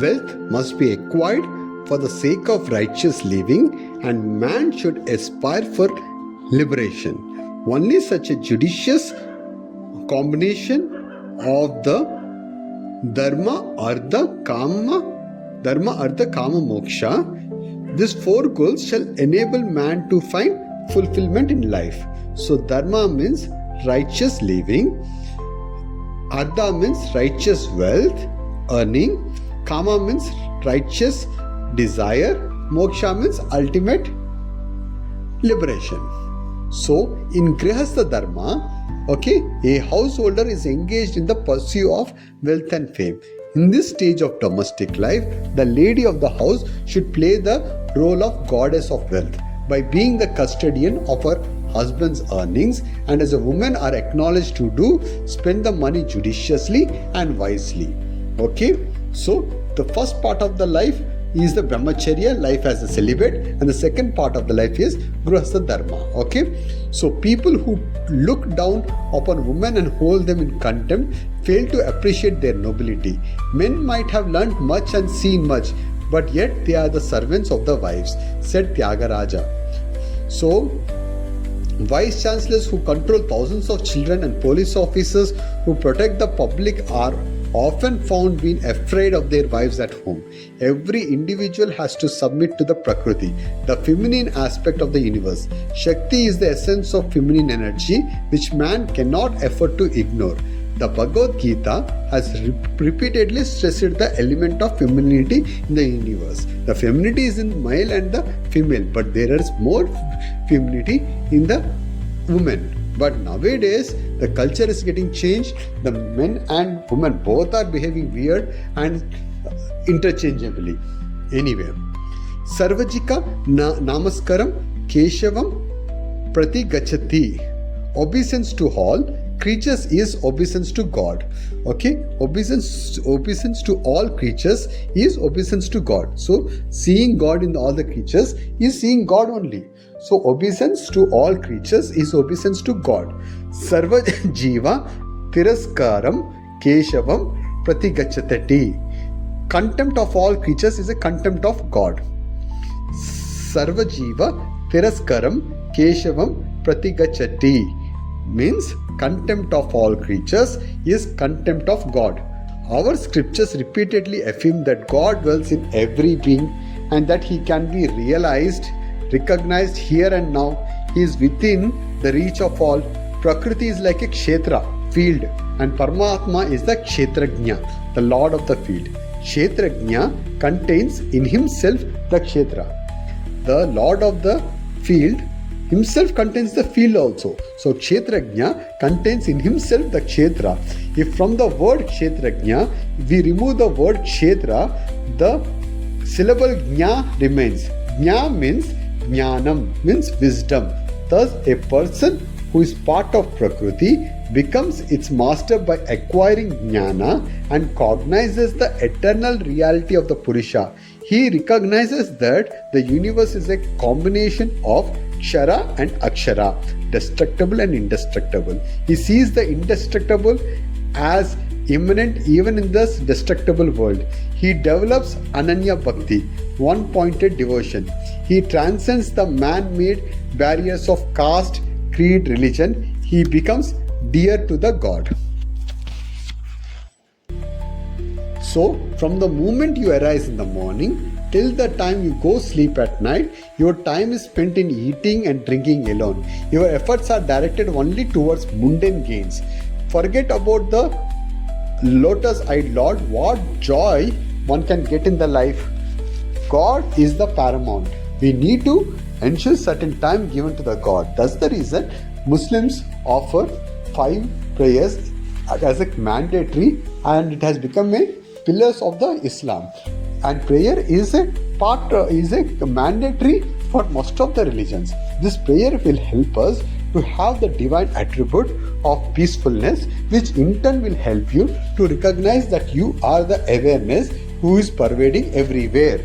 Wealth must be acquired for the sake of righteous living, and man should aspire for liberation. Only such a judicious combination of the dharma, artha, kama moksha, these four goals shall enable man to find fulfillment in life. So dharma means righteous living, artha means righteous wealth, earning, kama means righteous desire, moksha means ultimate liberation. So in grihastha dharma, a householder is engaged in the pursuit of wealth and fame. In this stage of domestic life, the lady of the house should play the role of goddess of wealth by being the custodian of her husband's earnings, and as a woman are acknowledged to spend the money judiciously and wisely. So the first part of the life is the brahmacharya, life as a celibate, and the second part of the life is grihastha dharma. So people who look down upon women and hold them in contempt fail to appreciate their nobility. Men might have learnt much and seen much, but yet they are the servants of the wives, said Tyagaraja. So vice chancellors who control thousands of children and police officers who protect the public are often found being afraid of their wives at home. Every individual has to submit to the Prakriti, the feminine aspect of the universe. Shakti is the essence of feminine energy, which man cannot afford to ignore. The Bhagavad Gita has repeatedly stressed the element of femininity in the universe. The femininity is in male and the female, but there is more femininity in the woman. But nowadays, the culture is getting changed. The men and women both are behaving weird and interchangeably. Anyway, Sarvajika Namaskaram Keshavam Prati Gachati. Obeisance to all creatures is obeisance to God. Obeisance to all creatures is obeisance to God. So, seeing God in all the creatures is seeing God only. So, obeisance to all creatures is obeisance to God. Sarva Jiva Tiraskaram Keshavam Pratigachatati. Contempt of all creatures is a contempt of God. Sarva Jiva Tiraskaram Keshavam Pratigachati means contempt of all creatures is contempt of God. Our scriptures repeatedly affirm that God dwells in every being and that He can be realized, recognized here and now. He is within the reach of all. Prakriti is like a kshetra, field, and Paramatma is the kshetrajna, the lord of the field. Kshetrajna contains in himself the kshetra. The lord of the field himself contains the field also. So kshetrajna contains in himself the kshetra. If from the word kshetrajna we remove the word kshetra, the syllable jna remains. Jna means jnanam, means wisdom. Thus a person who is part of Prakriti becomes its master by acquiring jnana and cognizes the eternal reality of the Purusha. He recognizes that the universe is a combination of Kshara and Akshara, destructible and indestructible. He sees the indestructible as immanent even in this destructible world. He develops Ananya Bhakti, one-pointed devotion. He transcends the man-made barriers of caste, creed, religion. He becomes dear to the God. So, from the moment you arise in the morning till the time you go sleep at night, your time is spent in eating and drinking alone. Your efforts are directed only towards mundane gains. Forget about the lotus-eyed Lord. What joy one can get in the life. God is the paramount. We need to ensure certain time given to the God. That's the reason Muslims offer 5 prayers as a mandatory, and it has become a pillars of the Islam. And prayer is a mandatory for most of the religions. This prayer will help us to have the divine attribute of peacefulness, which in turn will help you to recognize that you are the awareness who is pervading everywhere.